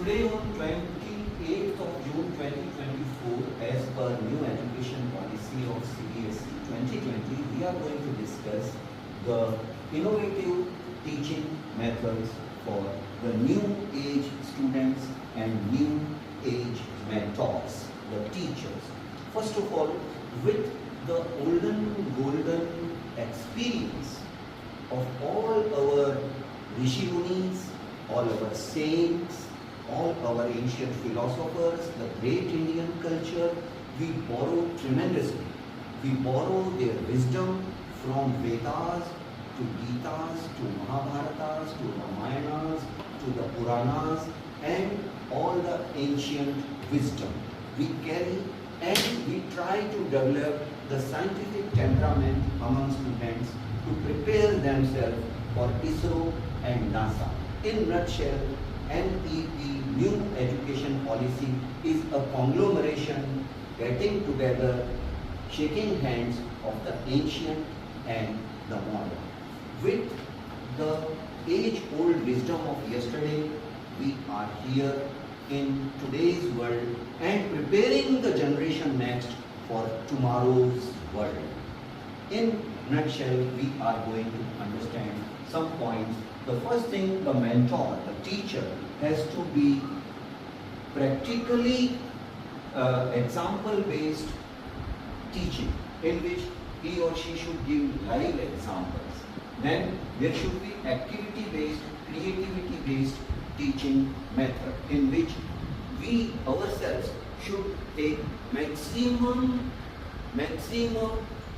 Today on 28th of June 2024, as per new education policy of CBSE 2020, we are going to discuss the innovative teaching methods for the new age students and new age mentors, the teachers. First of all, with the golden experience of all our Rishi Munis, all our saints, all our ancient philosophers, the great Indian culture, we borrow tremendously. We borrow their wisdom from Vedas to Gitas to Mahabharatas to Ramayanas to the Puranas and all the ancient wisdom we carry, and we try to develop the scientific temperament among students to prepare themselves for ISRO and NASA. In nutshell, NEP, New Education Policy, is a conglomeration getting together, shaking hands of the ancient and the modern. With the age-old wisdom of yesterday, we are here in today's world and preparing the generation next for tomorrow's world. In nutshell, we are going to understand some points. The first thing, the mentor, the teacher, has to be practically example-based teaching, in which he or she should give live examples. Then there should be activity-based, creativity-based teaching method, in which we ourselves should take maximum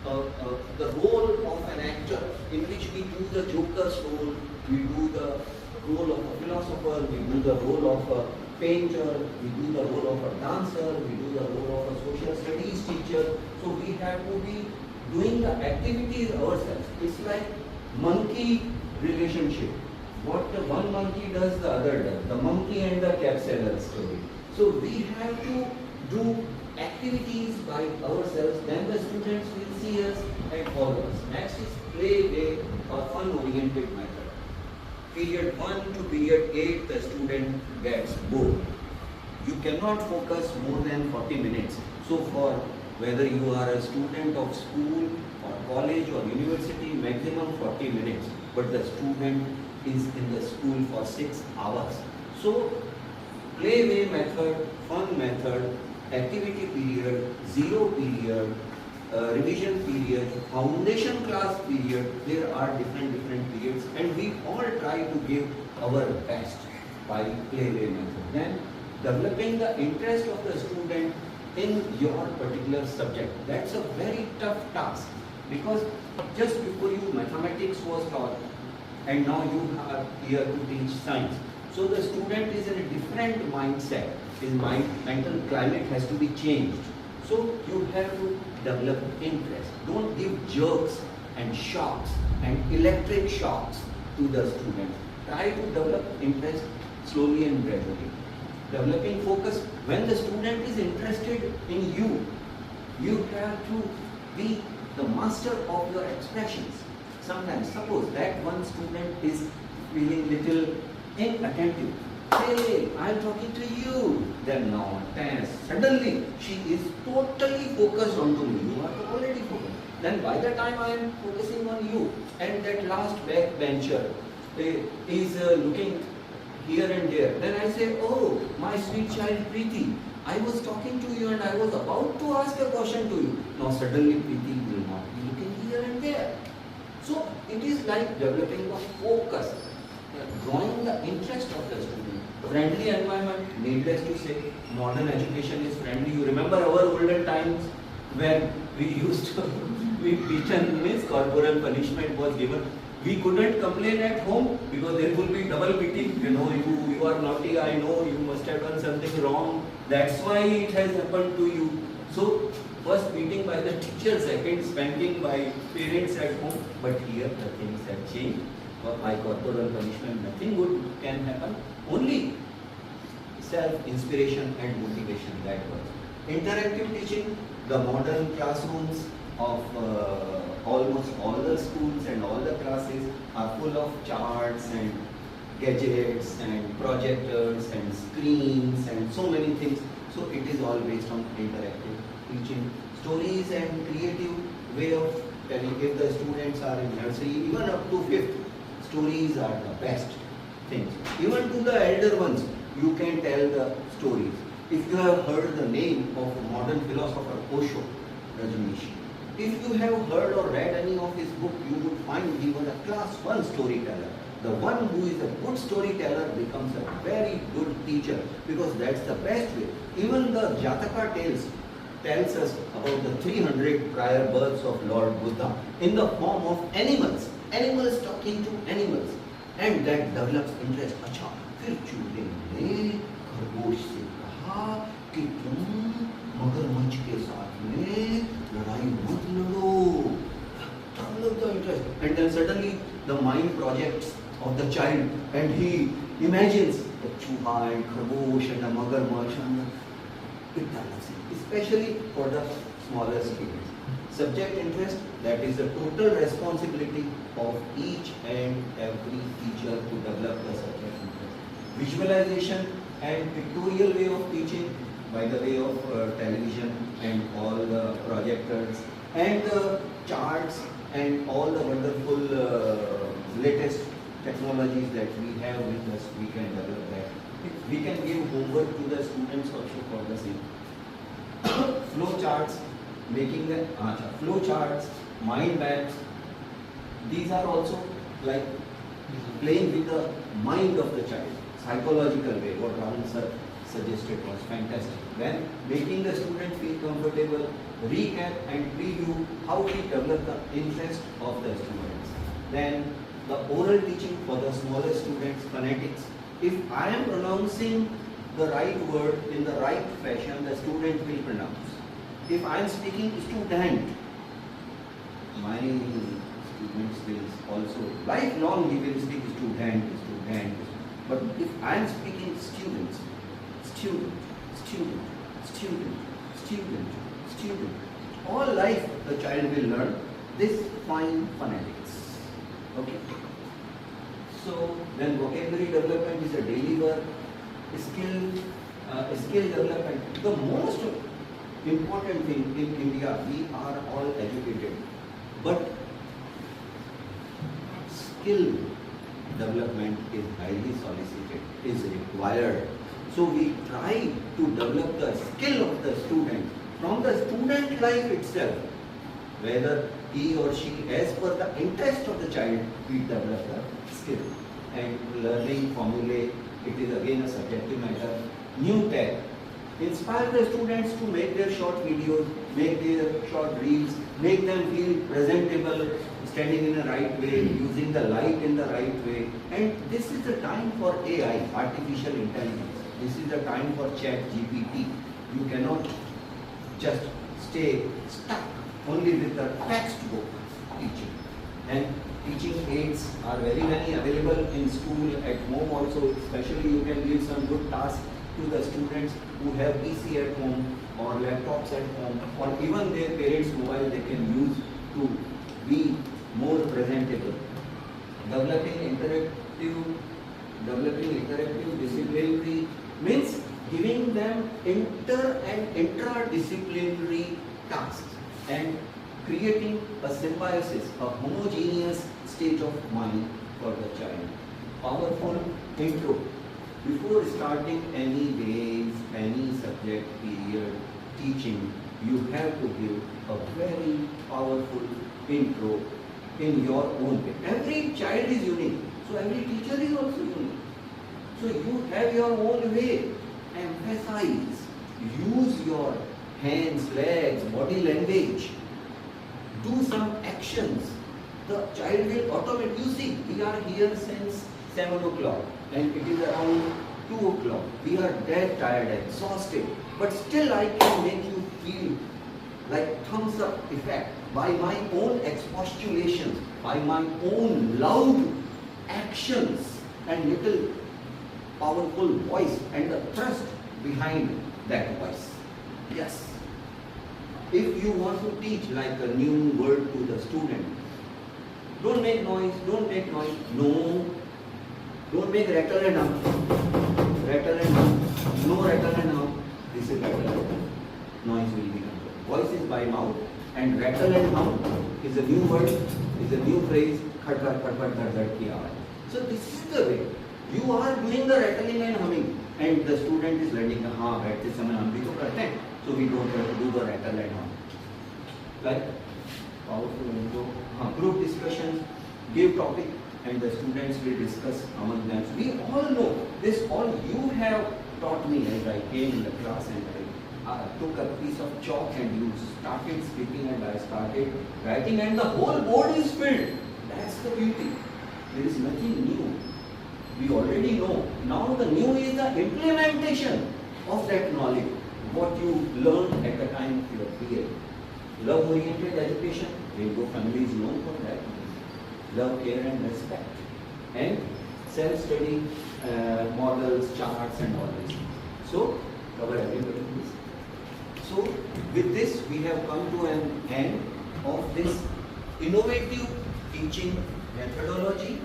the role of an actor, in which we do the joker's role, we do the role of a philosopher, we do the role of a painter, we do the role of a dancer, we do the role of a social studies teacher. So we have to be doing the activities ourselves. It's like monkey relationship. What the one monkey does, the other does. The monkey and the cat seller story. So we have to do activities by ourselves, then the students will see us and follow us. Next is play, way, or fun-oriented method. Period 1 to period 8, the student gets bored. You cannot focus more than 40 minutes. So for whether you are a student of school or college or university, maximum 40 minutes. But the student is in the school for 6 hours. So play way method, fun method, activity period, zero period, revision period, foundation class period, there are different periods, and we all try to give our best by playway method. Then developing the interest of the student in your particular subject. That's a very tough task, because just before you mathematics was taught and now you are here to teach science. So the student is in a different mindset. His mental climate has to be changed. So you have to develop interest. Don't give jerks and shocks and electric shocks to the student. Try to develop interest slowly and gradually. Developing focus. When the student is interested in you, you have to be the master of your expressions. Sometimes, suppose that one student is feeling little inattentive. Hey, I'm talking to you. Then now, suddenly she is totally focused onto me. You are already focused. Then by the time I am focusing on you, and that last backbencher is looking here and there, then I say, oh, my sweet child Preeti, I was talking to you and I was about to ask a question to you. Now suddenly Preeti will not be looking here and there. So it is like developing the focus, drawing the interest of the student. Friendly environment, needless to say, modern education is friendly. You remember our olden times when we used to be beaten, means corporal punishment was given. We couldn't complain at home because there will be double beating. You know, you are naughty, I know you must have done something wrong. That's why it has happened to you. So first beating by the teacher, second spanking by parents at home. But here the things have changed. By corporal punishment, nothing good can happen. Only self-inspiration and motivation, that was. Interactive teaching, the modern classrooms of almost all the schools and all the classes are full of charts and gadgets and projectors and screens and so many things. So it is all based on interactive teaching. Stories and creative way of telling. If the students are in nursery, even up to 5th, stories are the best things. Even to the elder ones, you can tell the stories. If you have heard the name of modern philosopher Osho, Rajneesh, if you have heard or read any of his book, you would find he was a class 1 storyteller. The one who is a good storyteller becomes a very good teacher, because that's the best way. Even the Jataka tales tells us about the 300 prior births of Lord Buddha in the form of animals. Animals talking to animals. And that develops interest. अच्छा, फिर चूहे ने खरगोश से कहा कि तुम मगरमच्छ के साथ में लड़ाई मत लड़ो. Develop the interest. And then suddenly the mind projects of the child, and he imagines the chuha and khargosh and the magarmach, and it develops, especially for the smaller students. Subject interest, that is the total responsibility of each and every teacher to develop the subject interest. Visualization and pictorial way of teaching by the way of television and all the projectors and the charts and all the wonderful latest technologies that we have with us, we can develop that. We can give homework to the students also for the same. Flow charts, making the flow charts, mind maps. These are also like playing with the mind of the child. Psychological way, what Rahul sir suggested was fantastic. Then making the student feel comfortable, recap and preview how we develop the interest of the students. Then the oral teaching for the smaller students, phonetics. If I am pronouncing the right word in the right fashion, the student will pronounce. If I am speaking student, my students will also, lifelong he will speak student. But if I am speaking students, student, all life the child will learn this fine phonetics. Okay. So then vocabulary development is a daily work. Skill development. The most important thing in India, we are all educated, but skill development is highly solicited, is required. So we try to develop the skill of the student from the student life itself, whether he or she, as per the interest of the child, we develop the skill. And learning formulae, it is again a subjective matter. New tech, inspire the students to make their short videos, make their short reels, make them feel presentable, standing in the right way, using the light in the right way. And this is the time for AI, artificial intelligence. This is the time for ChatGPT. You cannot just stay stuck only with the textbook teaching. And teaching aids are very many available in school, at home also. Especially you can give some good tasks to the students who have PC at home or laptops at home, or even their parents' mobile they can use to be more presentable. Developing interactive disciplinary means giving them inter and intradisciplinary tasks and creating a symbiosis, a homogeneous state of mind for the child. Powerful intro. Before starting any days, any subject period teaching, you have to give a very powerful intro in your own way. Every child is unique, so every teacher is also unique. So you have your own way. Emphasize. Use your hands, legs, body language. Do some actions. The child will automatically, you see, we are here since 7 o'clock and it is around 2 o'clock. We are dead tired, exhausted, but still I can make you feel like thumbs up effect by my own expostulations, by my own loud actions and little powerful voice and the thrust behind that voice. Yes. If you want to teach like a new word to the student, don't make noise. No. Don't make rattle and hum. Rattle and hum. No rattle and hum. This is rattle and hum. Noise will be controlled. Voice is by mouth, and rattle and hum is a new word, is a new phrase. Khad khad khad khad khad khad ki awaaz. So this is the way. You are doing the rattling and humming, and the student is learning. हाँ बैठते समय हम भी तो करते हैं. So we don't have to do the rattle and hum. Like powerful intro. Group discussions. Give topic, and the students will discuss among them. So we all know this. All you have taught me as I came in the class and I took a piece of chalk and you started speaking and I started writing and the whole board is filled. That's the beauty. There is nothing new. We already know. Now the new is the implementation of that knowledge. What you learned at the time of your PA. Love-oriented education. Rainbow family is known for that. Love, care and respect. And self-study models, charts and all this. So, cover everybody please. So, with this we have come to an end of this innovative teaching methodology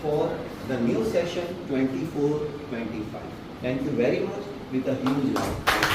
for the new session 24-25. Thank you very much with a huge love.